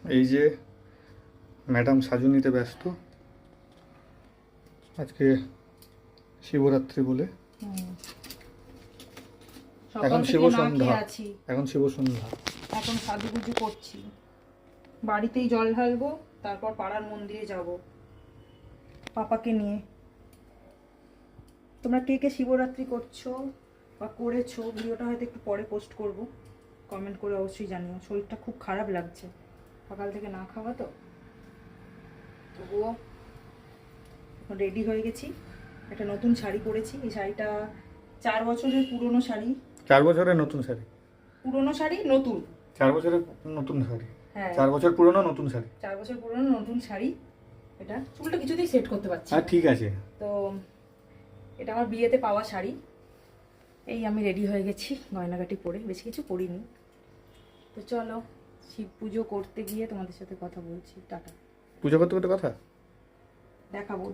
এই যে ম্যাডাম সাজুনিতে ব্যস্ত, আজকে শিবরাত্রি বলে। এখন শিব সন্ধ্যা, এখন শিব সন্ধ্যা। এখন সাজুগুজু করছি, বাড়িতেই জল ঢালবো, তারপর পাড়ার মন্দিরে যাব পাপাকে নিয়ে। তোমরা কে কে শিবরাত্রি করছো বা করেছো, ভিডিওটা হয়তো একটু পরে পোস্ট করব, কমেন্ট করে অবশ্যই জানিও। শরীরটা খুব খারাপ লাগছে, সকাল থেকে না খাওয়া তো। তবুও রেডি হয়ে গেছি, একটা নতুন শাড়ি পরেছি। এই শাড়িটা 4 বছরের পুরনো শাড়ি। 4 বছরের নতুন শাড়ি? পুরনো শাড়ি নতুন। 4 বছরের নতুন শাড়ি? হ্যাঁ, 4 বছর পুরনো নতুন শাড়ি। 4 বছর পুরনো নতুন শাড়ি। এটা চুলটা কিছুতেই সেট করতে পারছি হ্যাঁ না। ঠিক আছে। তো এটা আমার বিয়েতে পাওয়া শাড়ি। এই আমি রেডি হয়ে গেছি গয়নাগাটি পরে, বেশি কিছু পরিনি। তো চলো শিব পুজো করতে গিয়ে তোমাদের সাথে কথা বলছি। টাটা। পুজো করতে করতে কথা দেখাবো।